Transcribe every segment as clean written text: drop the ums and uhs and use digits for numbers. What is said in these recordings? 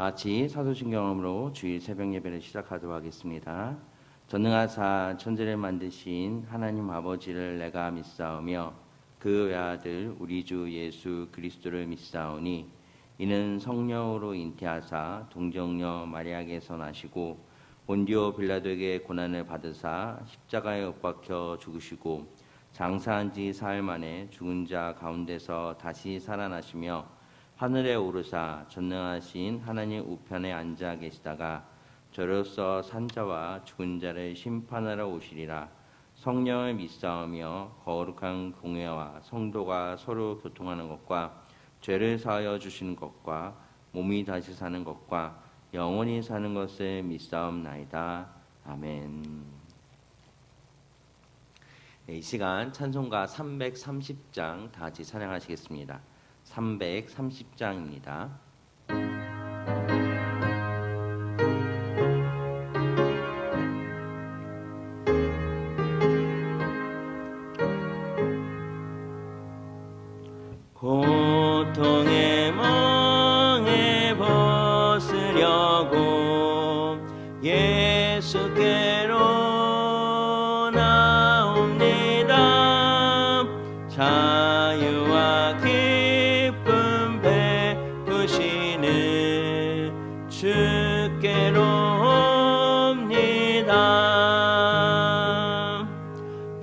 같이 사도신경으로 주일 새벽 예배를 시작하도록 하겠습니다. 전능하사 천지를 만드신 하나님 아버지를 내가 믿사오며 그 외아들 우리 주 예수 그리스도를 믿사오니 이는 성령으로 잉태하사 동정녀 마리아에게서 나시고 본디오 빌라도에게 고난을 받으사 십자가에 못 박혀 죽으시고 장사한 지 사흘 만에 죽은 자 가운데서 다시 살아나시며 하늘에 오르사 전능하신 하나님 우편에 앉아 계시다가 저로서 산자와 죽은 자를 심판하러 오시리라. 성령을 믿사오며 거룩한 공회와 성도가 서로 교통하는 것과 죄를 사하여 주시는 것과 몸이 다시 사는 것과 영원히 사는 것을 믿사옵나이다. 아멘. 이 시간 찬송가 330장 다 같이 찬양하시겠습니다. 330장입니다. 고통의 멍에 벗으려고 예수께로 나옵니다. 자유와 기쁨 베푸시는 주께로 옵니다.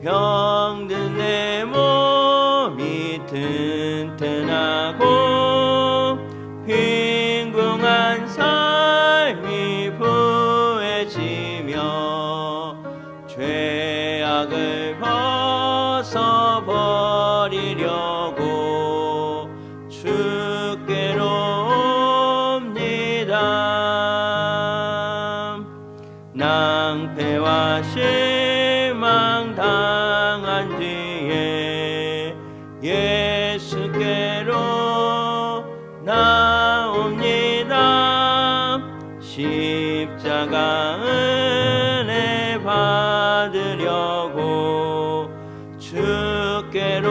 병든 내 몸이 튼튼하고 빈궁한 삶이 부해지며 죄악을 벗어버리려고 주께로 옵니다. 낭패와 실망 당한 뒤에 예수께로 나옵니다. 십자가 은혜 받으려고 주께로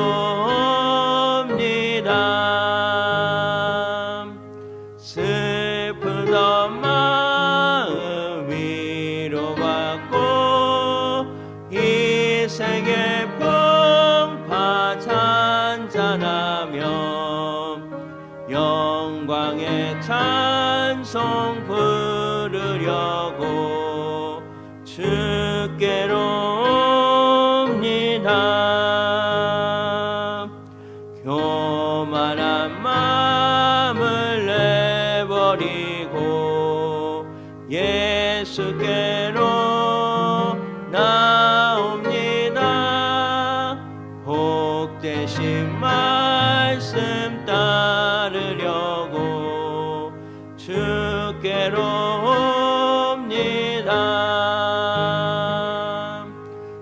옵니다. 슬프던 마음 위로받고 이 세계 풍파 잔잔하며 영광의 찬송 부르려고 주께로 옵니다. 교만한 마음을 내버리고 예수께로 나옵니다. 복되신 말씀 따르려고 주께로 옵니다.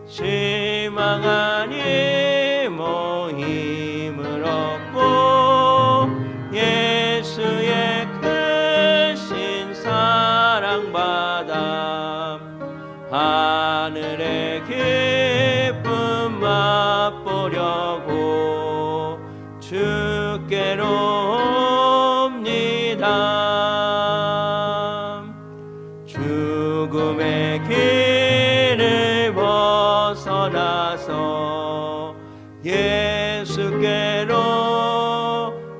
실망한 이모 힘을 얻고 예수의 크신 사랑받아 하늘의 기쁨 맛보려고 주께로 옵니다. 죽음의 길을 벗어나서 예수께로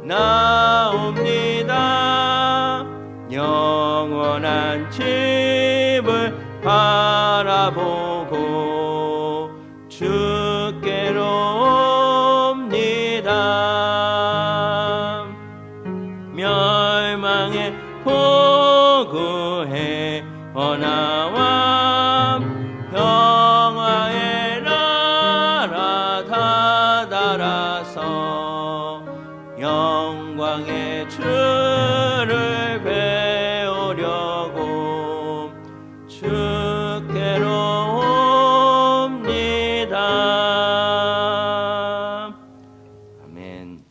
나옵니다. 영원한 집을 바라보고 주께로 옵니다. 멸망의 포구해 언하와 평화의 나라 다다라서 영광의 주를 배우려고 주께로 옵니다. 아멘.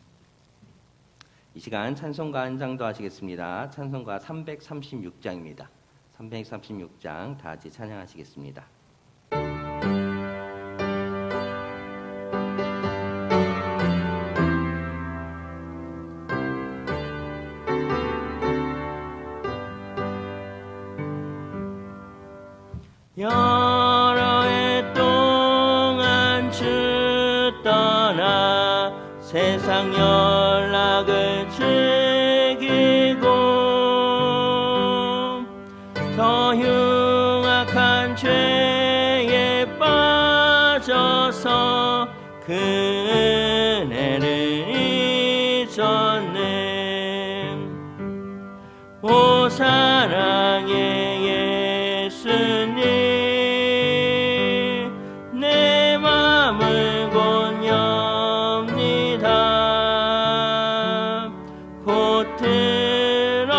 이 시간 찬송가 한 장 더 하시겠습니다. 찬송가 336장입니다. 336장 다 같이 찬양하시겠습니다. 세상 연락을 즐기고 더 흉악한 죄에 빠져서 그 은혜를 잊었네. 오 사랑의 예수님, 내 맘을 곧 엽니다. 곧 들어와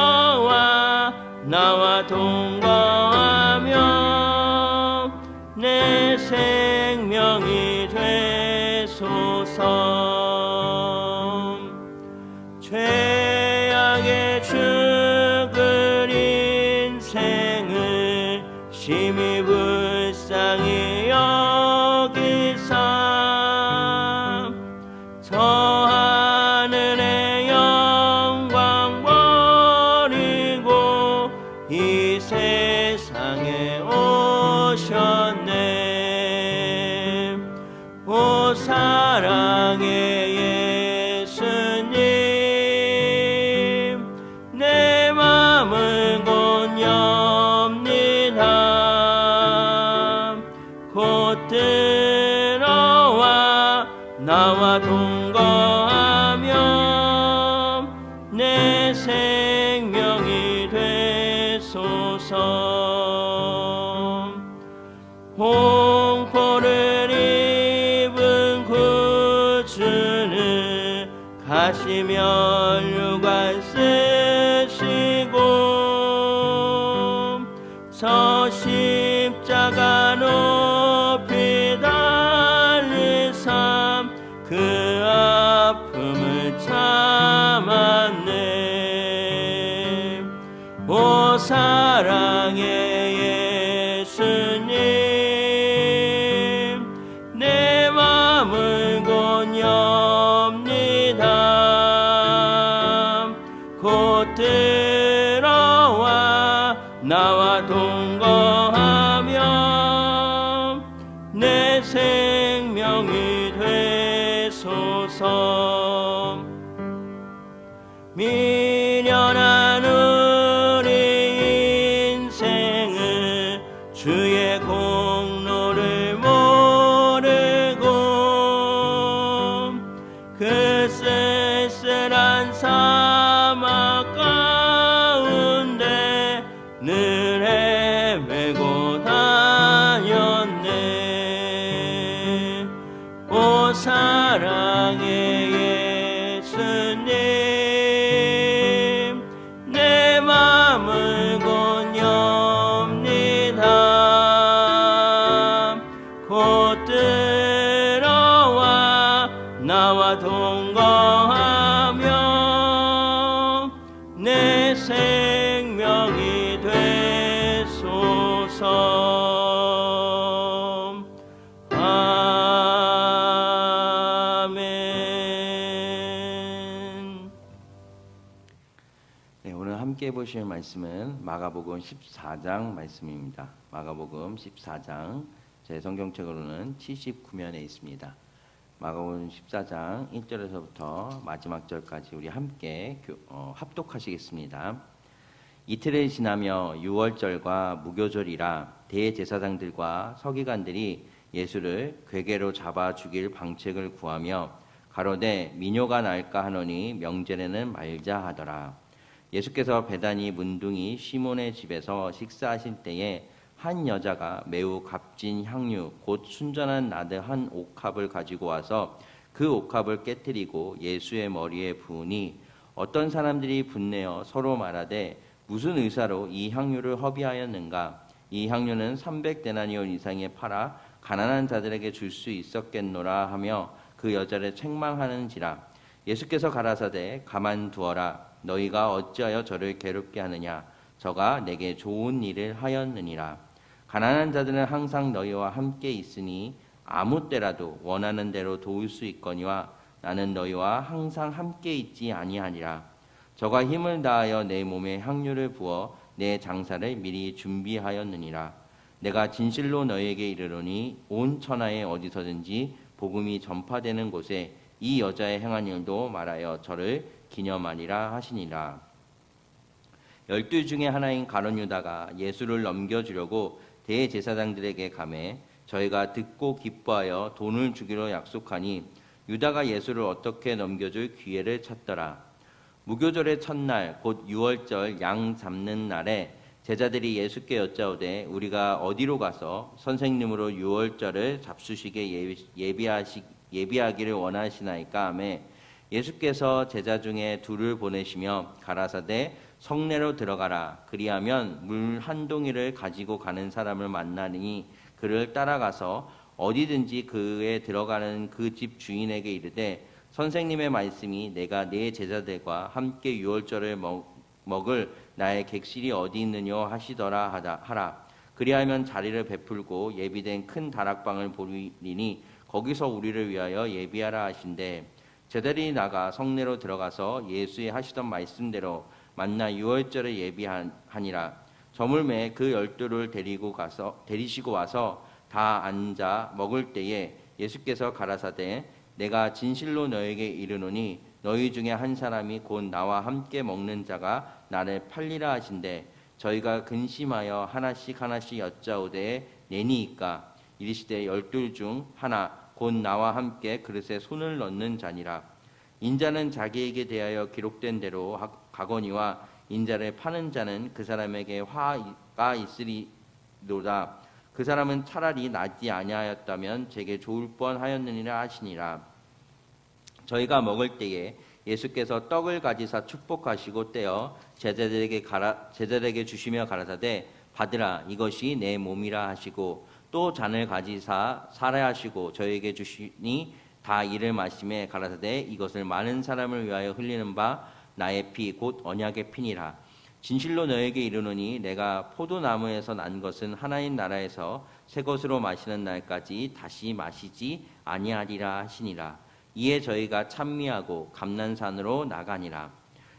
나와 동거하며 내 생명이 되소서. 죄악의 죽을 인생을 심히 불쌍히 여기사 저 하늘의 영광 버리고 이 세상에 오셨네. 오 사랑의 예수님, 내 맘을 곧 엽니다. 곧 들어와 나와 동거하며 내 생명이 되소서. 홍포를 입은 구주는 가시면류관 쓰시고 저 십자가 높이 달리사 그 아픔을 참았네. 오 사랑의 예수님, 내 맘을 곧 엽니다. 곧 들어와 나와 동거하며 내 생명이 되소서. 미련한 우리 인생을 주의 공로를 모르고 그 쓸쓸한 사막 가운데 늘 헤매고 다녔네. 오 사랑의 예수님, 내 맘을 곧 엽니다. 곧 들어와 나와 동거하며 내 생명이 되소서. 아멘. 네, 오늘 함께 보실 말씀은 마가복음 14장 말씀입니다. 마가복음 14장, 제 성경책으로는 79면에 있습니다. 마가복음 14장 1절에서부터 마지막 절까지 우리 함께 합독하시겠습니다. 이틀이 지나며 유월절과 무교절이라 대제사장들과 서기관들이 예수를 궤계로 잡아 죽일 방책을 구하며 가로되 미뇨가 날까 하노니 명절에는 말자 하더라. 예수께서 베다니 문둥이 시몬의 집에서 식사하실 때에 한 여자가 매우 값진 향유 곧 순전한 나드 한 옥합을 가지고 와서 그 옥합을 깨뜨리고 예수의 머리에 부으니 어떤 사람들이 분내어 서로 말하되 무슨 의사로 이 향유를 허비하였는가? 이 향유는 300데나리온 이상에 팔아 가난한 자들에게 줄 수 있었겠노라 하며 그 여자를 책망하는지라. 예수께서 가라사대 가만두어라. 너희가 어찌하여 저를 괴롭게 하느냐? 저가 내게 좋은 일을 하였느니라. 가난한 자들은 항상 너희와 함께 있으니 아무 때라도 원하는 대로 도울 수 있거니와 나는 너희와 항상 함께 있지 아니하니라. 저가 힘을 다하여 내 몸에 향유를 부어 내 장사를 미리 준비하였느니라. 내가 진실로 너희에게 이르노니 온 천하에 어디서든지 복음이 전파되는 곳에 이 여자의 행한 일도 말하여 저를 기념하리라 하시니라. 12 중에 하나인 가룟 유다가 예수를 넘겨주려고 대제사장들에게 가매 저희가 듣고 기뻐하여 돈을 주기로 약속하니 유다가 예수를 어떻게 넘겨줄 기회를 찾더라. 무교절의 첫날 곧 유월절 양 잡는 날에 제자들이 예수께 여짜오되 우리가 어디로 가서 선생님으로 유월절을 잡수시게 예비하기를 원하시나이까 하매 예수께서 제자 중에 둘을 보내시며 가라사대 성내로 들어가라. 그리하면 물 한 동이를 가지고 가는 사람을 만나니 그를 따라가서 어디든지 그에 들어가는 그 집 주인에게 이르되 선생님의 말씀이 내가 네 제자들과 함께 유월절을 먹을 나의 객실이 어디 있느냐 하시더라 하라. 그리하면 자리를 베풀고 예비된 큰 다락방을 보리니 거기서 우리를 위하여 예비하라 하신대. 제자들이 나가 성내로 들어가서 예수의 하시던 말씀대로 만나 유월절에 예비하니라. 저물매 그 12를 데리시고 와서 다 앉아 먹을 때에 예수께서 가라사대 내가 진실로 너에게 이르노니 너희 중에 한 사람이 곧 나와 함께 먹는 자가 나를 팔리라 하신대. 저희가 근심하여 하나씩 여짜오되 내니이까 이르시되 12 중 하나 곧 나와 함께 그릇에 손을 넣는 자니라. 인자는 자기에게 대하여 기록된 대로 가거니와 인자를 파는 자는 그 사람에게 화가 있으리로다. 그 사람은 차라리 낫지 아니하였다면 제게 좋을 뻔하였느니라 하시니라. 저희가 먹을 때에 예수께서 떡을 가지사 축복하시고 떼어 제자들에게 주시며 가라사대 받으라 이것이 내 몸이라 하시고 또 잔을 가지사 살해하시고 저에게 주시니 다 이를 마시매 가라사대 이것을 많은 사람을 위하여 흘리는 바 나의 피 곧 언약의 피니라. 진실로 너에게 이르노니 내가 포도나무에서 난 것은 하나님 나라에서 새 것으로 마시는 날까지 다시 마시지 아니하리라 하시니라. 이에 저희가 찬미하고 감난산으로 나가니라.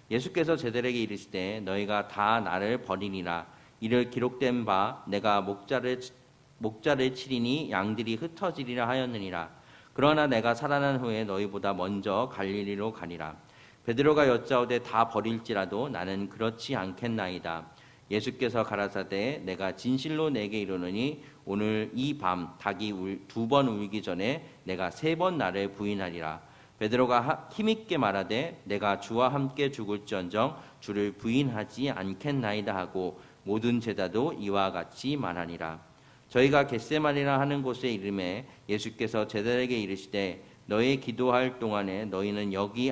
예수께서 제자들에게 이르시되 너희가 다 나를 버리니라. 이를 기록된 바 내가 목자를 치리니 양들이 흩어지리라 하였느니라. 그러나 내가 살아난 후에 너희보다 먼저 갈릴리로 가니라. 베드로가 여짜오되 다 버릴지라도 나는 그렇지 않겠나이다. 예수께서 가라사대 내가 진실로 내게 이르노니 오늘 이 밤 닭이 2번 울기 전에 내가 3번 나를 부인하리라. 베드로가 힘있게 말하되 내가 주와 함께 죽을지언정 주를 부인하지 않겠나이다 하고 모든 제자도 이와 같이 말하니라. 저희가 겟세마니라 하는 곳에 이르매 예수께서 제자들에게 이르시되 너희 기도할 동안에 너희는 여기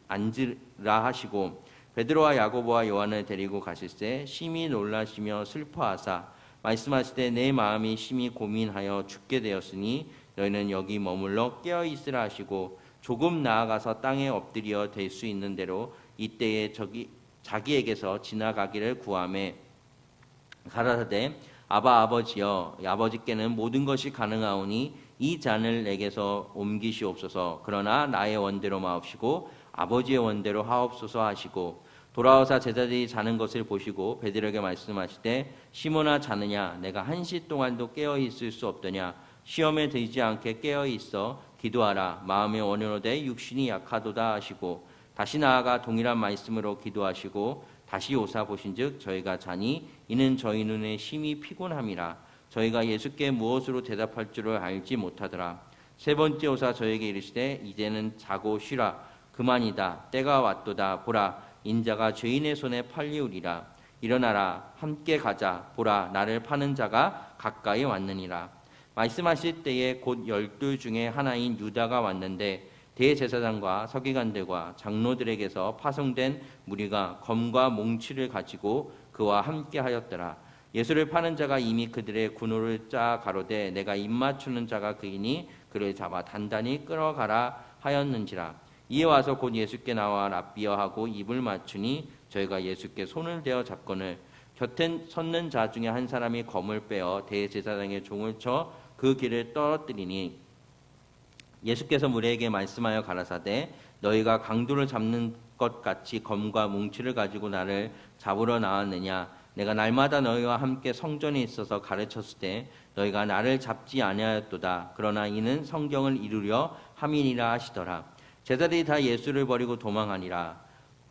앉으라 하시고 베드로와 야고보와 요한을 데리고 가실새 심히 놀라시며 슬퍼하사 말씀하시되 내 마음이 심히 고민하여 죽게 되었으니 너희는 여기 머물러 깨어 있으라 하시고 조금 나아가서 땅에 엎드려 될 수 있는 대로 이때에 자기에게서 지나가기를 구하매 가라사대 아버지여 아버지께는 모든 것이 가능하오니 이 잔을 내게서 옮기시옵소서. 그러나 나의 원대로 마옵시고 아버지의 원대로 하옵소서 하시고 돌아오사 제자들이 자는 것을 보시고 베드로에게 말씀하시되 시몬아 자느냐 내가 1시 동안도 깨어 있을 수 없더냐 시험에 들지 않게 깨어 있어 기도하라 마음의 원효로되 육신이 약하도다 하시고 다시 나아가 동일한 말씀으로 기도하시고 다시 오사 보신즉 저희가 자니 이는 저희 눈에 심히 피곤함이라. 저희가 예수께 무엇으로 대답할 줄을 알지 못하더라. 3번째 오사 저에게 이르시되 이제는 자고 쉬라. 그만이다. 때가 왔도다. 보라 인자가 죄인의 손에 팔리우리라. 일어나라. 함께 가자. 보라 나를 파는 자가 가까이 왔느니라. 말씀하실 때에 곧 12 중에 하나인 유다가 왔는데 대제사장과 서기관들과 장로들에게서 파송된 무리가 검과 몽치를 가지고 그와 함께 하였더라. 예수를 파는 자가 이미 그들의 군호를 짜 가로되 내가 입맞추는 자가 그이니 그를 잡아 단단히 끌어가라 하였는지라. 이에 와서 곧 예수께 나와 랍비어하고 입을 맞추니 저희가 예수께 손을 대어 잡거늘 곁에 섰는 자 중에 한 사람이 검을 빼어 대제사장의 종을 쳐 그 길을 떨어뜨리니 예수께서 무리에게 말씀하여 가라사대 너희가 강도를 잡는 것 같이 검과 뭉치를 가지고 나를 잡으러 나왔느냐. 내가 날마다 너희와 함께 성전에 있어서 가르쳤을 때 너희가 나를 잡지 아니하였도다. 그러나 이는 성경을 이루려 함이니라 하시더라. 제자들이 다 예수를 버리고 도망하니라.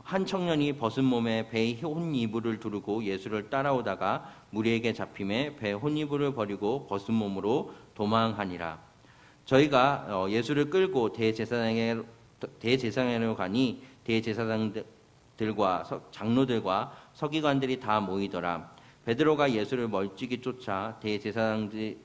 한 청년이 벗은 몸에 배 혼이불을 두르고 예수를 따라오다가 무리에게 잡힘에 배 혼이불을 버리고 벗은 몸으로 도망하니라. 저희가 예수를 끌고 대제사장으로 가니 대제사장들과 장로들과 서기관들이 다 모이더라. 베드로가 예수를 멀찍이 쫓아 대제사장들의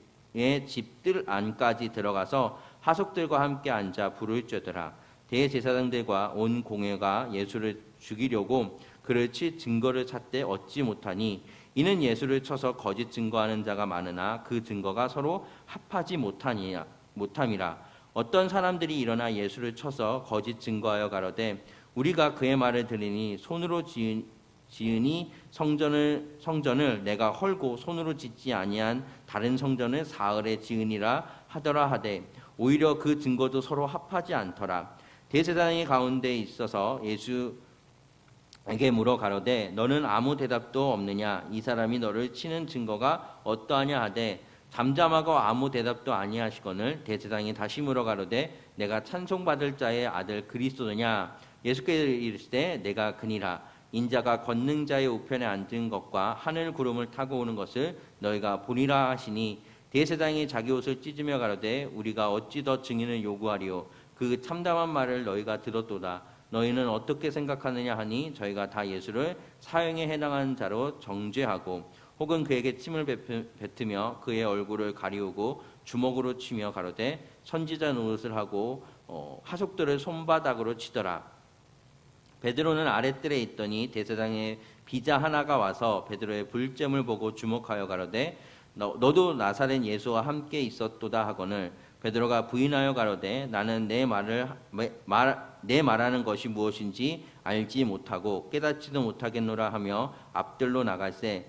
집들 안까지 들어가서 하속들과 함께 앉아 불을 쬐더라. 대제사장들과 온 공회가 예수를 죽이려고 그를 칠 증거를 찾되 얻지 못하니 이는 예수를 쳐서 거짓 증거하는 자가 많으나 그 증거가 서로 합하지 못함이라. 어떤 사람들이 일어나 예수를 쳐서 거짓 증거하여 가로되 우리가 그의 말을 들으니 손으로 지으니 성전을 내가 헐고 손으로 짓지 아니한 다른 성전을 사흘에 지으니라 하더라 하되 오히려 그 증거도 서로 합하지 않더라. 대제사장이 가운데 있어서 예수에게 물어 가로되 너는 아무 대답도 없느냐? 이 사람이 너를 치는 증거가 어떠하냐 하되 잠잠하고 아무 대답도 아니하시거늘 대제사장이 다시 물어 가로되 내가 찬송받을 자의 아들 그리스도냐? 예수께서 이르시되 내가 그니라. 인자가 걷는 자의 우편에 앉은 것과 하늘 구름을 타고 오는 것을 너희가 보리라 하시니 대제사장이 자기 옷을 찢으며 가로되 우리가 어찌 더 증인을 요구하리요? 그 참담한 말을 너희가 들었도다. 너희는 어떻게 생각하느냐 하니 저희가 다 예수를 사형에 해당한 자로 정죄하고 혹은 그에게 침을 뱉으며 그의 얼굴을 가리우고 주먹으로 치며 가로되 선지자 노릇을 하고 하속들을 손바닥으로 치더라. 베드로는 아랫뜰에 있더니 대제사장의 비자 하나가 와서 베드로의 불잼을 보고 주목하여 가로되 너도 나사렛 예수와 함께 있었도다 하거늘 베드로가 부인하여 가로되 나는 내 말하는 것이 무엇인지 알지 못하고 깨닫지도 못하겠노라 하며 앞들로 나갈새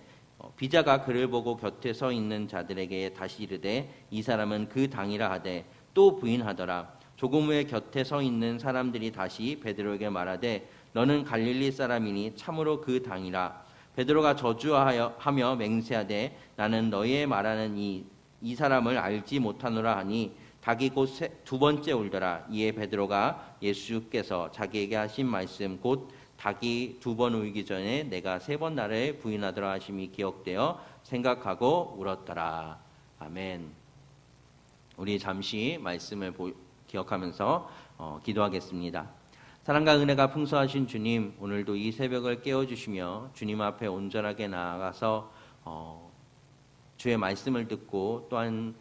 비자가 그를 보고 곁에 서 있는 자들에게 다시 이르되 이 사람은 그 당이라 하되 또 부인하더라. 조금 후에 곁에 서 있는 사람들이 다시 베드로에게 말하되 너는 갈릴리 사람이니 참으로 그 당이라. 베드로가 저주하며 맹세하되 나는 너희의 말하는 이 사람을 알지 못하노라 하니 닭이 곧 두 번째 울더라. 이에 베드로가 예수께서 자기에게 하신 말씀 곧 닭이 두 번 울기 전에 내가 세 번 나를 부인하더라 하심이 기억되어 생각하고 울었더라. 아멘. 우리 잠시 말씀을 기억하면서 기도하겠습니다. 사랑과 은혜가 풍성하신 주님, 오늘도 이 새벽을 깨워주시며 주님 앞에 온전하게 나아가서 주의 말씀을 듣고 또한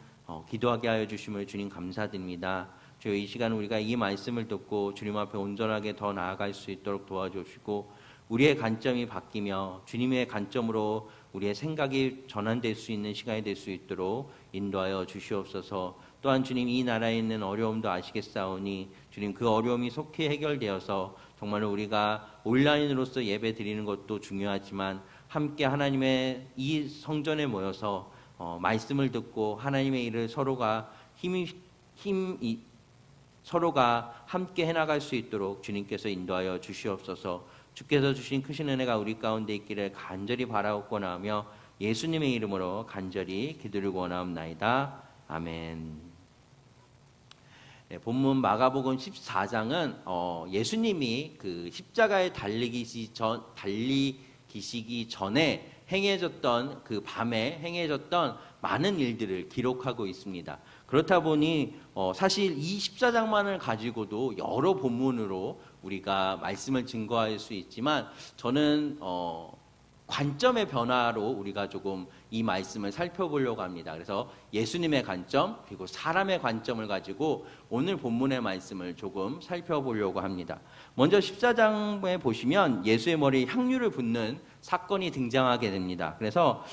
기도하게 하여 주심을 주님 감사드립니다. 주여 이 시간 우리가 이 말씀을 듣고 주님 앞에 온전하게 더 나아갈 수 있도록 도와주시고 우리의 관점이 바뀌며 주님의 관점으로 우리의 생각이 전환될 수 있는 시간이 될 수 있도록 인도하여 주시옵소서. 또한 주님 이 나라에 있는 어려움도 아시겠사오니 주님 그 어려움이 속히 해결되어서 정말로 우리가 온라인으로서 예배 드리는 것도 중요하지만 함께 하나님의 이 성전에 모여서 말씀을 듣고 하나님의 일을 서로가 서로가 함께 해나갈 수 있도록 주님께서 인도하여 주시옵소서. 주께서 주신 크신 은혜가 우리 가운데 있기를 간절히 바라옵고나 하며 예수님의 이름으로 간절히 기도를 원하옵나이다. 아멘. 네, 본문 마가복음 14장은 예수님이 그 십자가에 달리기시기 전에 행해졌던 그 밤에 행해졌던 많은 일들을 기록하고 있습니다. 그렇다 보니 사실 이 14장만을 가지고도 여러 본문으로 우리가 말씀을 증거할 수 있지만 저는 관점의 변화로 우리가 조금 이 말씀을 살펴보려고 합니다. 그래서 예수님의 관점 그리고 사람의 관점을 가지고 오늘 본문의 말씀을 조금 살펴보려고 합니다. 먼저 14장에 보시면 예수의 머리에 향유를 붓는 사건이 등장하게 됩니다. 그래서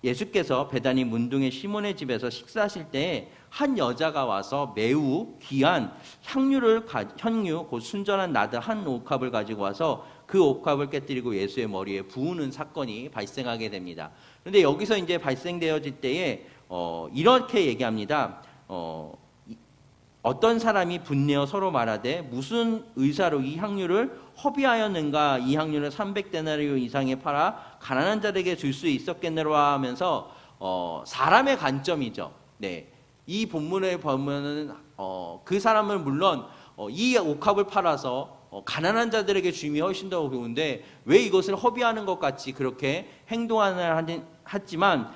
예수께서 베다니 문둥의 시몬의 집에서 식사하실 때 한 여자가 와서 매우 귀한 향유 곧 순전한 나드 한 옥합을 가지고 와서 그 옥합을 깨뜨리고 예수의 머리에 부으는 사건이 발생하게 됩니다. 그런데 여기서 이제 발생되어질 때에 이렇게 얘기합니다. 어떤 사람이 분내어 서로 말하되 무슨 의사로 이 향유를 허비하였는가? 이 향유를 300데나리오 이상에 팔아 가난한 자에게 줄 수 있었겠느라 하면서 사람의 관점이죠. 네, 이 본문을 보면은 그 사람은 물론 이 옥합을 팔아서 가난한 자들에게 주임이 훨씬 더 좋은데 왜 이것을 허비하는 것 같이 그렇게 행동하는 하지만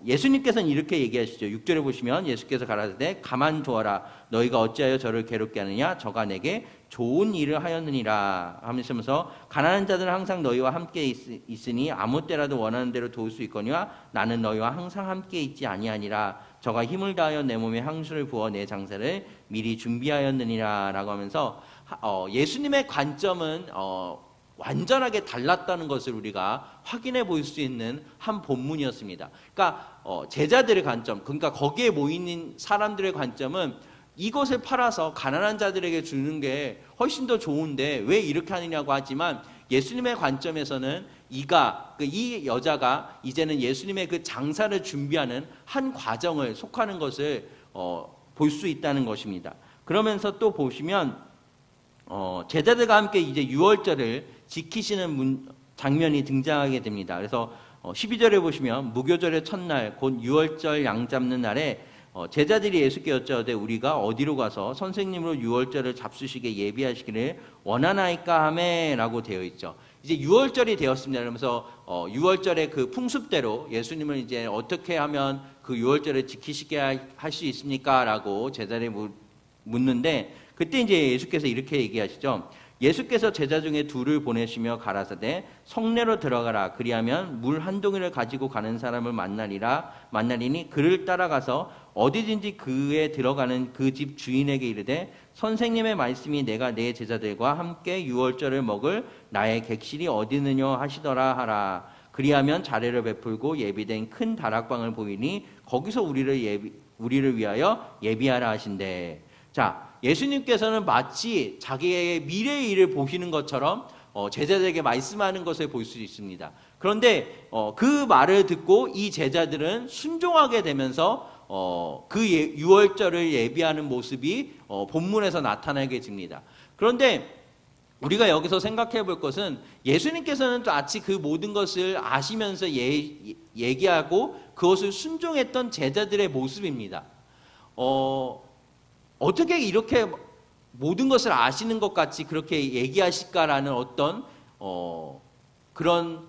예수님께서는 이렇게 얘기하시죠. 6절에 보시면 예수께서 가라사대 가만 두어라 너희가 어찌하여 저를 괴롭게 하느냐 저가 내게 좋은 일을 하였느니라 하면서 가난한 자들은 항상 너희와 함께 있으니 아무 때라도 원하는 대로 도울 수 있거니와 나는 너희와 항상 함께 있지 아니하니라 저가 힘을 다하여 내 몸에 향수를 부어 내 장사를 미리 준비하였느니라 라고 하면서 예수님의 관점은 완전하게 달랐다는 것을 우리가 확인해 볼 수 있는 한 본문이었습니다. 그러니까 제자들의 관점, 그러니까 거기에 모이는 사람들의 관점은 이것을 팔아서 가난한 자들에게 주는 게 훨씬 더 좋은데 왜 이렇게 하느냐고 하지만 예수님의 관점에서는 이 여자가 이제는 예수님의 그 장사를 준비하는 한 과정을 속하는 것을 볼 수 있다는 것입니다. 그러면서 또 보시면 제자들과 함께 이제 유월절을 지키시는 장면이 등장하게 됩니다. 그래서 12절에 보시면 무교절의 첫날 곧 유월절 양 잡는 날에 제자들이 예수께 여짜오되 우리가 어디로 가서 선생님으로 유월절을 잡수시게 예비하시기를 원하나이까 하매 라고 되어 있죠. 이제 유월절이 되었습니다. 그러면서 유월절의 그 풍습대로 예수님을 이제 어떻게 하면 그 유월절을 지키시게 할 수 있습니까? 라고 제자들이 묻는데 그때 이제 예수께서 이렇게 얘기하시죠. 예수께서 제자 중에 둘을 보내시며 가라사대 성내로 들어가라 그리하면 물 한 동이를 가지고 가는 사람을 만나리니 그를 따라가서 어디든지 그에 들어가는 그 집 주인에게 이르되 선생님의 말씀이 내가 내 제자들과 함께 유월절을 먹을 나의 객실이 어디 있느냐 하시더라 하라. 그리하면 자례를 베풀고 예비된 큰 다락방을 보이니 거기서 우리를 위하여 예비하라 하신대. 자, 예수님께서는 마치 자기의 미래의 일을 보시는 것처럼 제자들에게 말씀하는 것을 볼 수 있습니다. 그런데 그 말을 듣고 이 제자들은 순종하게 되면서 그 유월절을 예비하는 모습이 본문에서 나타나게 됩니다. 그런데 우리가 여기서 생각해 볼 것은 예수님께서는 마치 그 모든 것을 아시면서 얘기하고 그것을 순종했던 제자들의 모습입니다. 어떻게 이렇게 모든 것을 아시는 것 같이 그렇게 얘기하실까라는 어떤 그런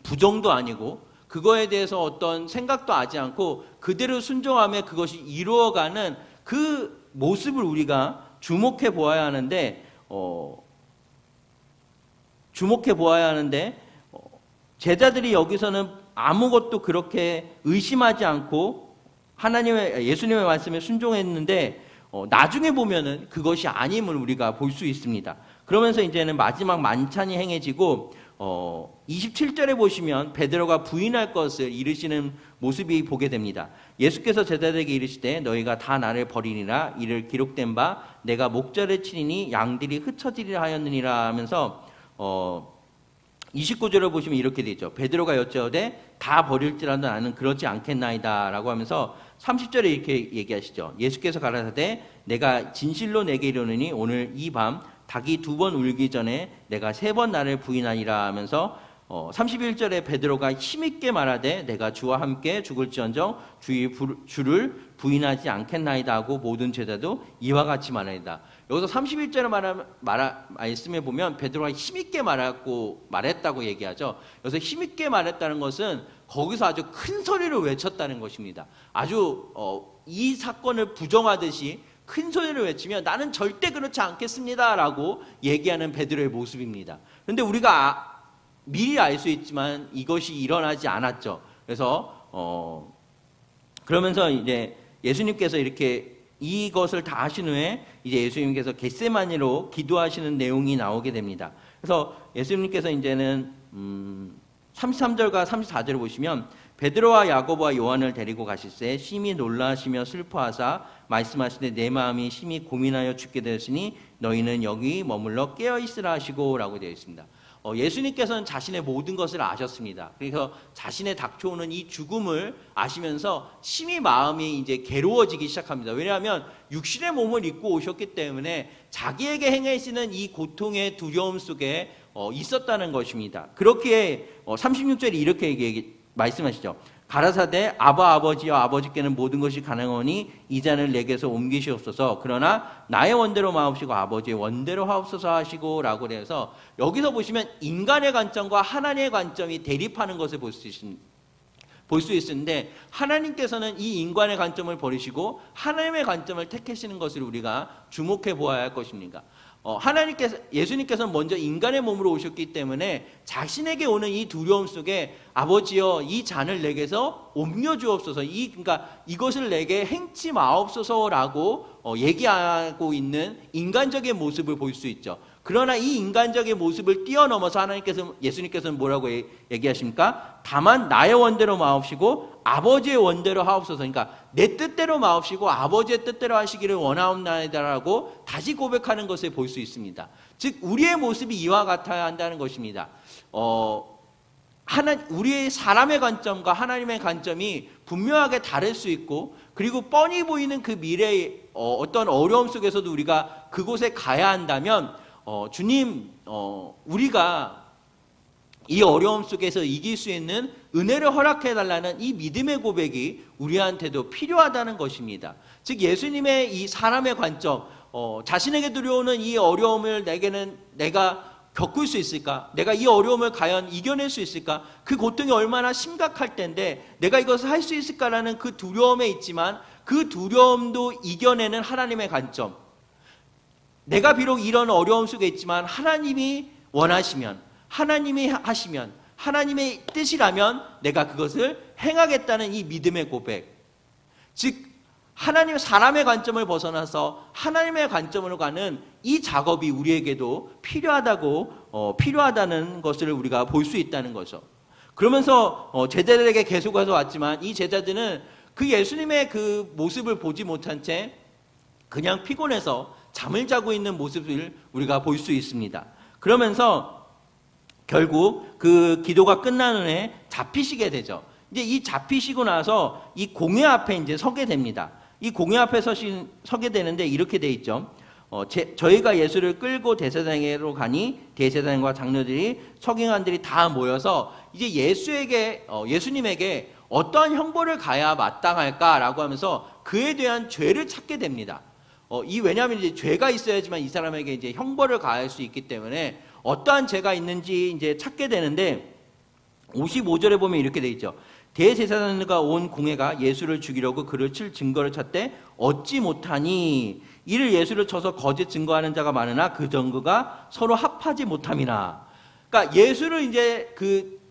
부정도 아니고 그거에 대해서 어떤 생각도 하지 않고 그대로 순종하며 그것이 이루어가는 그 모습을 우리가 주목해 보아야 하는데 제자들이 여기서는 아무것도 그렇게 의심하지 않고 예수님의 말씀에 순종했는데 나중에 보면은 그것이 아님을 우리가 볼 수 있습니다. 그러면서 이제는 마지막 만찬이 행해지고 27절에 보시면 베드로가 부인할 것을 이르시는 모습이 보게 됩니다. 예수께서 제자들에게 이르시되 너희가 다 나를 버리니라 이를 기록된 바 내가 목자를 치리니 양들이 흩어지리라 하였느니라 하면서 29절을 보시면 이렇게 되죠. 베드로가 여짜오되 다 버릴지라도 나는 그렇지 않겠나이다 라고 하면서 30절에 이렇게 얘기하시죠. 예수께서 가라사대 내가 진실로 내게 이르노니 오늘 이 밤 닭이 2번 울기 전에 내가 3번 나를 부인하리라 하면서 31절에 베드로가 힘있게 말하되 내가 주와 함께 죽을지언정 주를 부인하지 않겠나이다 하고 모든 제자도 이와 같이 말하리다. 여기서 31절에 말씀해 보면 베드로가 힘있게 말했다고 얘기하죠. 여기서 힘있게 말했다는 것은 거기서 아주 큰 소리를 외쳤다는 것입니다. 아주 이 사건을 부정하듯이 큰 소리를 외치며 나는 절대 그렇지 않겠습니다 라고 얘기하는 베드로의 모습입니다. 그런데 우리가 미리 알 수 있지만 이것이 일어나지 않았죠. 그래서 그러면서 이제 예수님께서 이렇게 이것을 다 하신 후에 이제 예수님께서 겟세마니로 기도하시는 내용이 나오게 됩니다. 그래서 예수님께서 이제는 33절과 34절을 보시면 베드로와 야고보와 요한을 데리고 가실새 심히 놀라시며 슬퍼하사 말씀하시되 내 마음이 심히 고민하여 죽게 되었으니 너희는 여기 머물러 깨어있으라 하시고 라고 되어 있습니다. 예수님께서는 자신의 모든 것을 아셨습니다. 그래서 자신의 닥쳐오는 이 죽음을 아시면서 심히 마음이 이제 괴로워지기 시작합니다. 왜냐하면 육신의 몸을 입고 오셨기 때문에 자기에게 행하시는 이 고통의 두려움 속에 있었다는 것입니다. 그렇게 36절에 이렇게 말씀하시죠. 가라사대 아버지여 아버지께는 모든 것이 가능하니 이 잔을 내게서 옮기시옵소서. 그러나 나의 원대로 마옵시고 아버지의 원대로 하옵소서 하시고 라고 해서 여기서 보시면 인간의 관점과 하나님의 관점이 대립하는 것을 볼 수 있는데 하나님께서는 이 인간의 관점을 버리시고 하나님의 관점을 택하시는 것을 우리가 주목해 보아야 할 것입니다. 예수님께서는 먼저 인간의 몸으로 오셨기 때문에 자신에게 오는 이 두려움 속에 아버지여 이 잔을 내게서 옮겨 주옵소서. 그러니까 이것을 내게 행치 마옵소서라고 얘기하고 있는 인간적인 모습을 볼 수 있죠. 그러나 이 인간적인 모습을 뛰어넘어서 예수님께서는 뭐라고 얘기하십니까? 다만 나의 원대로 마옵시고 아버지의 원대로 하옵소서. 그러니까 내 뜻대로 마옵시고 아버지의 뜻대로 하시기를 원하옵나이다라고 다시 고백하는 것을 볼 수 있습니다. 즉 우리의 모습이 이와 같아야 한다는 것입니다. 우리의 사람의 관점과 하나님의 관점이 분명하게 다를 수 있고, 그리고 뻔히 보이는 그 미래의 어떤 어려움 속에서도 우리가 그곳에 가야 한다면 주님, 우리가 이 어려움 속에서 이길 수 있는 은혜를 허락해달라는 이 믿음의 고백이 우리한테도 필요하다는 것입니다. 즉 예수님의 이 사람의 관점, 자신에게 들어오는 이 어려움을 내가 겪을 수 있을까? 내가 이 어려움을 과연 이겨낼 수 있을까? 그 고통이 얼마나 심각할 텐데 내가 이것을 할 수 있을까라는 그 두려움에 있지만 그 두려움도 이겨내는 하나님의 관점, 내가 비록 이런 어려움 속에 있지만 하나님이 원하시면, 하나님이 하시면, 하나님의 뜻이라면 내가 그것을 행하겠다는 이 믿음의 고백, 즉 사람의 관점을 벗어나서 하나님의 관점으로 가는 이 작업이 우리에게도 필요하다는 것을 우리가 볼 수 있다는 거죠. 그러면서 제자들에게 계속해서 왔지만 이 제자들은 그 예수님의 그 모습을 보지 못한 채 그냥 피곤해서 잠을 자고 있는 모습을 우리가 볼 수 있습니다. 그러면서 결국 그 기도가 끝난 후에 잡히시게 되죠. 이제 이 잡히시고 나서 이 공회 앞에 이제 서게 됩니다. 이 공회 앞에 서게 되는데 이렇게 돼 있죠. 저희가 예수를 끌고 대제사장에게로 가니 대제사장과 장로들이 서기관들이 다 모여서 이제 예수님에게 어떠한 형벌을 가야 마땅할까라고 하면서 그에 대한 죄를 찾게 됩니다. 왜냐하면 이제 죄가 있어야지만 이 사람에게 이제 형벌을 가할 수 있기 때문에 어떠한 죄가 있는지 이제 찾게 되는데 55절에 보면 이렇게 돼 있죠. 대제사장과 온 공회가 예수를 죽이려고 그를 칠 증거를 찾되 얻지 못하니 이를 예수를 쳐서 거짓 증거하는 자가 많으나 그 증거가 서로 합하지 못함이나. 그러니까 예수를 이제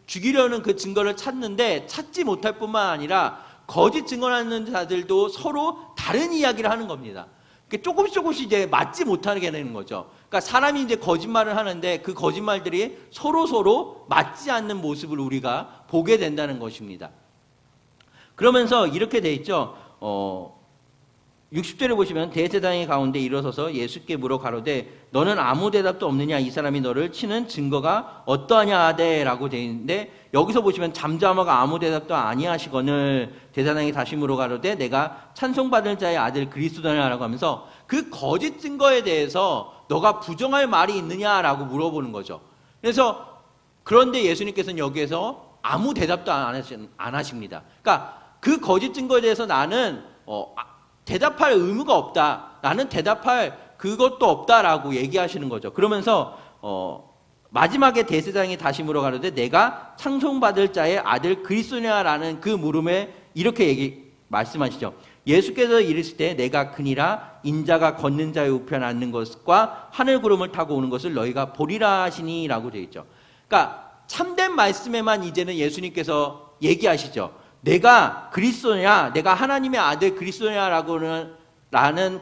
죽이려는 그 증거를 찾는데 찾지 못할 뿐만 아니라 거짓 증거하는 자들도 서로 다른 이야기를 하는 겁니다. 조금씩 이제 맞지 못하게 되는 거죠. 그러니까 사람이 이제 거짓말을 하는데 그 거짓말들이 서로 맞지 않는 모습을 우리가 보게 된다는 것입니다. 그러면서 이렇게 돼 있죠. 60절에 보시면 대제사장이 가운데 일어서서 예수께 물어 가로되 너는 아무 대답도 없느냐? 이 사람이 너를 치는 증거가 어떠하냐 하되 라고 되어 있는데 여기서 보시면 잠잠하가 아무 대답도 아니하시거늘 대제사장이 다시 물어 가로되 내가 찬송받을 자의 아들 그리스도냐라고 하면서 그 거짓 증거에 대해서 너가 부정할 말이 있느냐라고 물어보는 거죠. 그런데 예수님께서는 여기에서 아무 대답도 안 하십니다. 그러니까 그 거짓 증거에 대해서 나는 대답할 의무가 없다. 나는 대답할 그것도 없다라고 얘기하시는 거죠. 그러면서 마지막에 대제사장이 다시 물어가는데 내가 찬송받을 자의 아들 그리스도냐라는 그 물음에 이렇게 말씀하시죠. 예수께서 이르실 때 내가 그니라 인자가 걷는 자의 우편 앉는 것과 하늘 구름을 타고 오는 것을 너희가 보리라 하시니라고 되어 있죠. 그러니까 참된 말씀에만 이제는 예수님께서 얘기하시죠. 내가 그리스도냐, 내가 하나님의 아들 그리스도냐라는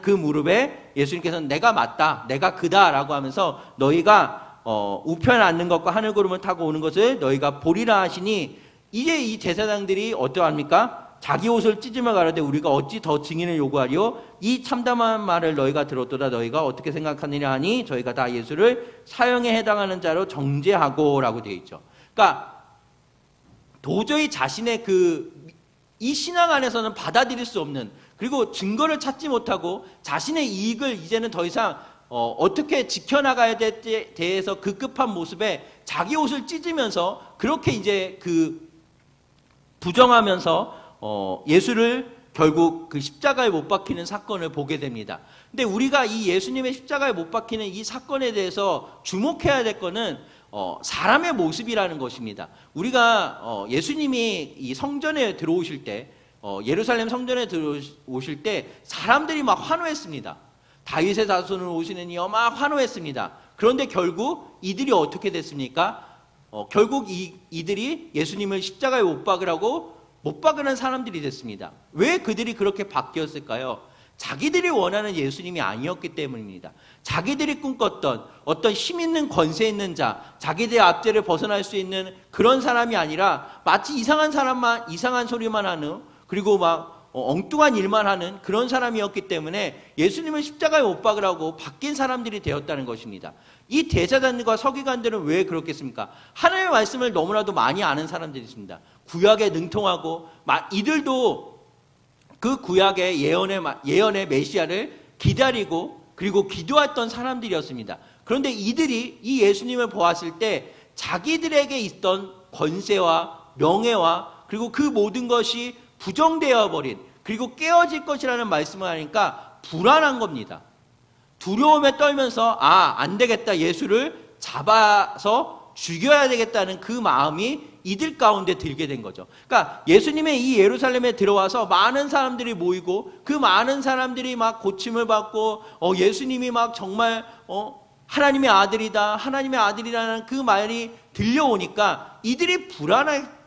그 무릎에 예수님께서는 내가 맞다, 내가 그다라고 하면서 너희가 우편에 앉는 것과 하늘 구름을 타고 오는 것을 너희가 보리라 하시니 이제 이 제사장들이 어떠합니까? 자기 옷을 찢으며 가라되 우리가 어찌 더 증인을 요구하리요? 이 참담한 말을 너희가 들었도다. 너희가 어떻게 생각하느냐 하니 저희가 다 예수를 사형에 해당하는 자로 정죄하고 라고 되어 있죠. 그러니까 도저히 자신의 이 신앙 안에서는 받아들일 수 없는, 그리고 증거를 찾지 못하고 자신의 이익을 이제는 더 이상 어떻게 지켜나가야 될지에 대해서 급급한 모습에 자기 옷을 찢으면서 그렇게 이제 부정하면서 예수를 결국 그 십자가에 못 박히는 사건을 보게 됩니다. 근데 우리가 이 예수님의 십자가에 못 박히는 이 사건에 대해서 주목해야 될 거는 사람의 모습이라는 것입니다. 우리가 예수님이 이 성전에 들어오실 때, 예루살렘 성전에 들어오실 때 사람들이 막 환호했습니다. 다윗의 자손으로 오시는 이여 막 환호했습니다. 그런데 결국 이들이 어떻게 됐습니까? 결국 이들이 예수님을 십자가에 못 박으라고 못 박으는 사람들이 됐습니다. 왜 그들이 그렇게 바뀌었을까요? 자기들이 원하는 예수님이 아니었기 때문입니다. 자기들이 꿈꿨던 어떤 힘 있는 권세 있는 자, 자기들의 압제를 벗어날 수 있는 그런 사람이 아니라 마치 이상한 사람만 이상한 소리만 하는, 그리고 막 엉뚱한 일만 하는 그런 사람이었기 때문에 예수님을 십자가에 못 박으라고 바뀐 사람들이 되었다는 것입니다. 이 대제사장들과 서기관들은 왜 그렇겠습니까? 하나님의 말씀을 너무나도 많이 아는 사람들이 있습니다. 구약에 능통하고 이들도 그 구약의 예언의 메시아를 기다리고 그리고 기도했던 사람들이었습니다. 그런데 이들이 이 예수님을 보았을 때 자기들에게 있던 권세와 명예와 그리고 그 모든 것이 부정되어 버린, 그리고 깨어질 것이라는 말씀을 하니까 불안한 겁니다. 두려움에 떨면서 안 되겠다, 예수를 잡아서 죽여야 되겠다는 그 마음이 이들 가운데 들게 된 거죠. 그러니까 예수님의 이 예루살렘에 들어와서 많은 사람들이 모이고 그 많은 사람들이 막 고침을 받고 예수님이 막 정말 하나님의 아들이다, 하나님의 아들이라는 그 말이 들려오니까 이들이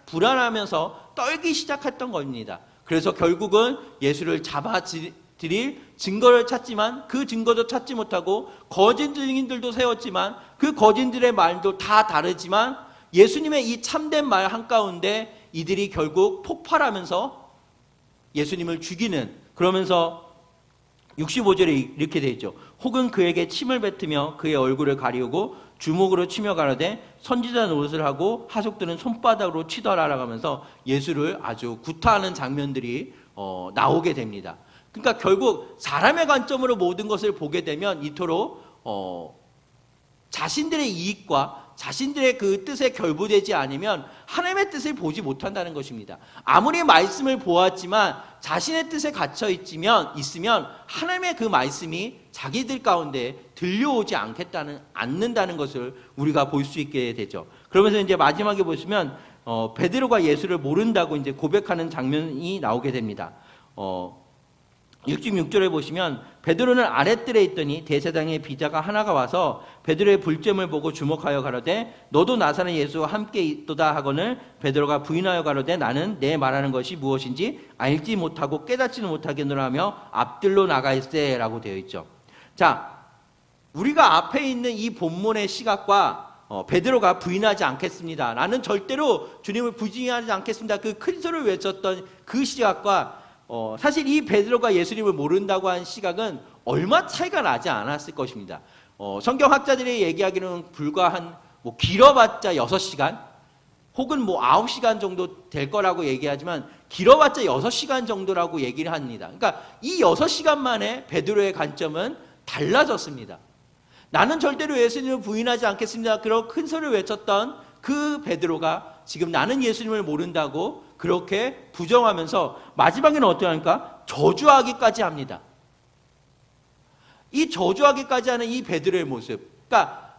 불안하면서 떨기 시작했던 겁니다. 그래서 결국은 예수를 잡아들일 증거를 찾지만 그 증거도 찾지 못하고 거짓 증인들도 세웠지만 그 거짓들의 말도 다 다르지만 예수님의 이 참된 말 한가운데 이들이 결국 폭발하면서 예수님을 죽이는, 그러면서 65절에 이렇게 되어 있죠. 혹은 그에게 침을 뱉으며 그의 얼굴을 가리우고 주먹으로 치며 가라되 선지자 노릇을 하고 하속들은 손바닥으로 치더라라고 하면서 예수를 아주 구타하는 장면들이 나오게 됩니다. 그러니까 결국 사람의 관점으로 모든 것을 보게 되면 이토록 자신들의 이익과 자신들의 그 뜻에 결부되지 않으면 하나님의 뜻을 보지 못한다는 것입니다. 아무리 말씀을 보았지만 자신의 뜻에 갇혀 있으면 하나님의 그 말씀이 자기들 가운데 들려오지 않는다는 것을 우리가 볼 수 있게 되죠. 그러면서 이제 마지막에 보시면 베드로가 예수를 모른다고 이제 고백하는 장면이 나오게 됩니다. 66절에 보시면 베드로는 아랫뜰에 있더니 대제사장의 비자가 하나가 와서 베드로의 불잼을 보고 주목하여 가로되 너도 나사렛 예수와 함께 있도다 하거늘 베드로가 부인하여 가로되 나는 내 말하는 것이 무엇인지 알지 못하고 깨닫지는 못하겠노라 하며 앞뜰로 나가있세 라고 되어 있죠. 자, 우리가 앞에 있는 이 본문의 시각과 베드로가 부인하지 않겠습니다, 나는 절대로 주님을 부인하지 않겠습니다, 그 큰 소리를 외쳤던 그 시각과 사실 이 베드로가 예수님을 모른다고 한 시각은 얼마 차이가 나지 않았을 것입니다. 성경학자들이 얘기하기로는 불과 길어봤자 6시간 혹은 9시간 정도 될 거라고 얘기하지만 길어봤자 6시간 정도라고 얘기를 합니다. 그러니까 이 6시간 만에 베드로의 관점은 달라졌습니다. 나는 절대로 예수님을 부인하지 않겠습니다, 그런 큰 소리를 외쳤던 그 베드로가 지금 나는 예수님을 모른다고 그렇게 부정하면서 마지막에는 어떻게 합니까? 저주하기까지 합니다. 이 저주하기까지 하는 이 베드로의 모습, 그러니까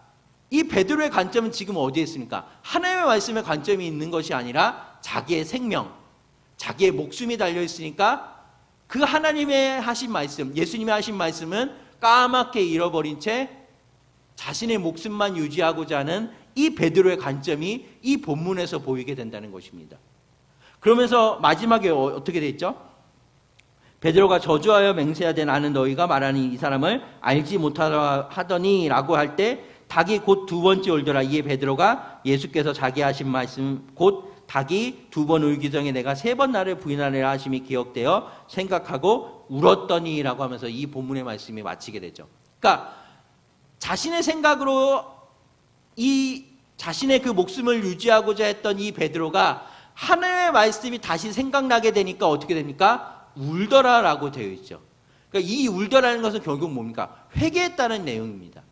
이 베드로의 관점은 지금 어디에 있습니까? 하나님의 말씀의 관점이 있는 것이 아니라 자기의 생명, 자기의 목숨이 달려 있으니까 그 하나님의 하신 말씀, 예수님의 하신 말씀은 까맣게 잃어버린 채 자신의 목숨만 유지하고자 하는 이 베드로의 관점이 이 본문에서 보이게 된다는 것입니다. 그러면서 마지막에 어떻게 되어 있죠? 베드로가 저주하여 맹세하되 나는 너희가 말하니 이 사람을 알지 못하더니 라고 할 때 닭이 곧 2번째 울더라. 이에 베드로가 예수께서 자기 하신 말씀 곧 닭이 2번 울기 전에 내가 3번 나를 부인하리라 하심이 기억되어 생각하고 울었더니 라고 하면서 이 본문의 말씀이 마치게 되죠. 그러니까 자신의 생각으로 자신의 그 목숨을 유지하고자 했던 이 베드로가 하나님의 말씀이 다시 생각나게 되니까 어떻게 됩니까? 울더라라고 되어 있죠. 그러니까 이 울더라는 것은 결국 뭡니까? 회개했다는 내용입니다.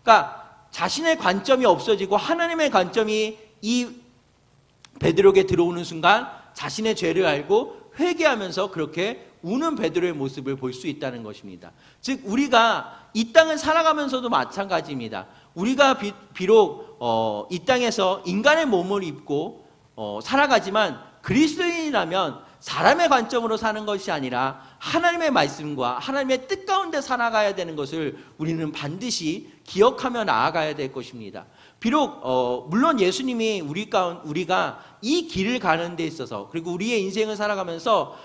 그러니까 자신의 관점이 없어지고 하나님의 관점이 이 베드로에게 들어오는 순간 자신의 죄를 알고 회개하면서 그렇게 우는 베드로의 모습을 볼 수 있다는 것입니다. 즉 우리가 이 땅을 살아가면서도 마찬가지입니다. 우리가 비록 이 땅에서 인간의 몸을 입고 살아가지만 그리스도인이라면 사람의 관점으로 사는 것이 아니라 하나님의 말씀과 하나님의 뜻 가운데 살아가야 되는 것을 우리는 반드시 기억하며 나아가야 될 것입니다. 비록 물론 예수님이 우리가 이 길을 가는 데 있어서 그리고 우리의 인생을 살아가면서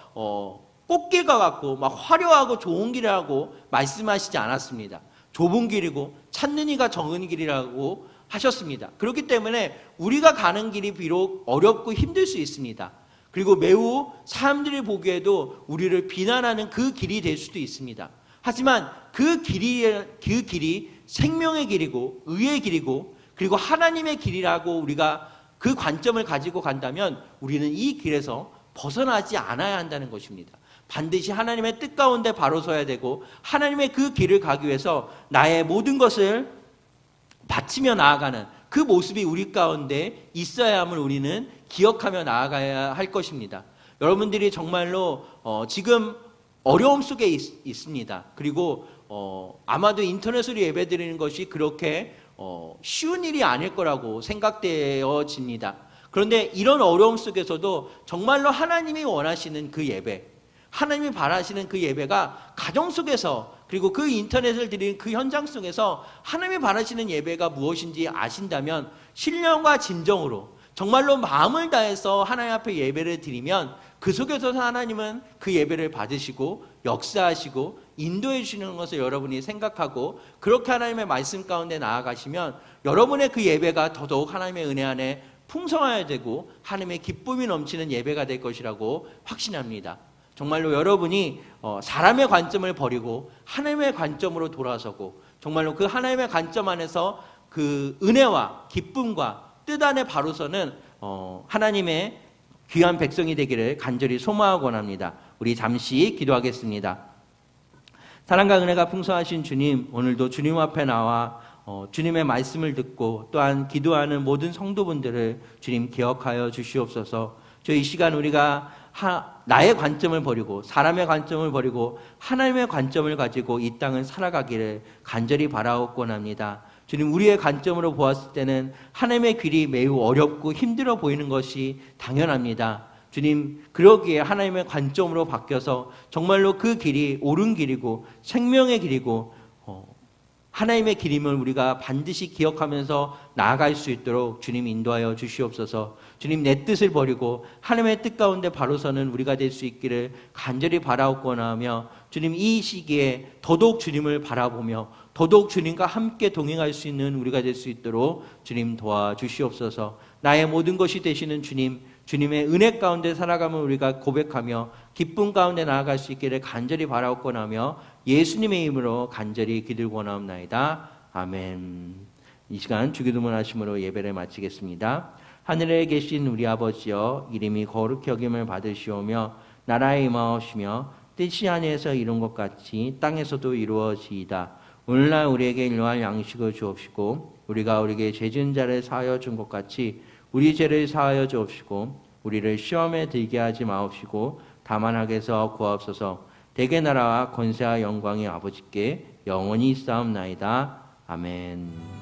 꽃길과 같고 막 화려하고 좋은 길이라고 말씀하시지 않았습니다. 좁은 길이고 찾는 이가 적은 길이라고 하셨습니다. 그렇기 때문에 우리가 가는 길이 비록 어렵고 힘들 수 있습니다. 그리고 매우 사람들이 보기에도 우리를 비난하는 그 길이 될 수도 있습니다. 하지만 그 길이 생명의 길이고 의의 길이고 그리고 하나님의 길이라고 우리가 그 관점을 가지고 간다면 우리는 이 길에서 벗어나지 않아야 한다는 것입니다. 반드시 하나님의 뜻 가운데 바로 서야 되고 하나님의 그 길을 가기 위해서 나의 모든 것을 바치며 나아가는 그 모습이 우리 가운데 있어야 함을 우리는 기억하며 나아가야 할 것입니다. 여러분들이 정말로 지금 어려움 속에 있습니다. 그리고 아마도 인터넷으로 예배드리는 것이 그렇게 쉬운 일이 아닐 거라고 생각되어집니다. 그런데 이런 어려움 속에서도 정말로 하나님이 원하시는 그 예배, 하나님이 바라시는 그 예배가 가정 속에서 그리고 그 인터넷을 드리는 그 현장 속에서 하나님이 바라시는 예배가 무엇인지 아신다면 신령과 진정으로 정말로 마음을 다해서 하나님 앞에 예배를 드리면 그 속에서 하나님은 그 예배를 받으시고 역사하시고 인도해 주시는 것을 여러분이 생각하고 그렇게 하나님의 말씀 가운데 나아가시면 여러분의 그 예배가 더더욱 하나님의 은혜 안에 풍성해야 되고 하나님의 기쁨이 넘치는 예배가 될 것이라고 확신합니다. 정말로 여러분이 사람의 관점을 버리고 하나님의 관점으로 돌아서고 정말로 그 하나님의 관점 안에서 그 은혜와 기쁨과 뜻 안에 바로 서는 하나님의 귀한 백성이 되기를 간절히 소망하고 원합니다. 우리 잠시 기도하겠습니다. 사랑과 은혜가 풍성하신 주님, 오늘도 주님 앞에 나와 주님의 말씀을 듣고 또한 기도하는 모든 성도분들을 주님 기억하여 주시옵소서. 이 시간 우리가 나의 관점을 버리고 사람의 관점을 버리고 하나님의 관점을 가지고 이 땅을 살아가기를 간절히 바라옵곤 합니다. 주님, 우리의 관점으로 보았을 때는 하나님의 길이 매우 어렵고 힘들어 보이는 것이 당연합니다. 주님, 그러기에 하나님의 관점으로 바뀌어서 정말로 그 길이 옳은 길이고 생명의 길이고 하나님의 길임을 우리가 반드시 기억하면서 나아갈 수 있도록 주님 인도하여 주시옵소서. 주님, 내 뜻을 버리고 하나님의 뜻 가운데 바로 서는 우리가 될 수 있기를 간절히 바라옵고나 하며 주님, 이 시기에 더더욱 주님을 바라보며 더더욱 주님과 함께 동행할 수 있는 우리가 될 수 있도록 주님 도와주시옵소서. 나의 모든 것이 되시는 주님, 주님의 은혜 가운데 살아가면 우리가 고백하며 기쁨 가운데 나아갈 수 있기를 간절히 바라옵고나 하며 예수님의 이름으로 간절히 기들고 나옵나이다. 아멘. 이 시간 주기도문 하심으로 예배를 마치겠습니다. 하늘에 계신 우리 아버지여, 이름이 거룩히 여김을 받으시오며 나라에 임하옵시며 뜻이 하늘에서 이룬 것 같이 땅에서도 이루어지이다. 오늘날 우리에게 일용할 양식을 주옵시고 우리가 우리에게 죄 지은 자를 사하여 준 것 같이 우리 죄를 사하여 주옵시고 우리를 시험에 들게 하지 마옵시고 다만 악에서 구하옵소서. 대개 나라와 권세와 영광이 아버지께 영원히 있사옵나이다. 아멘.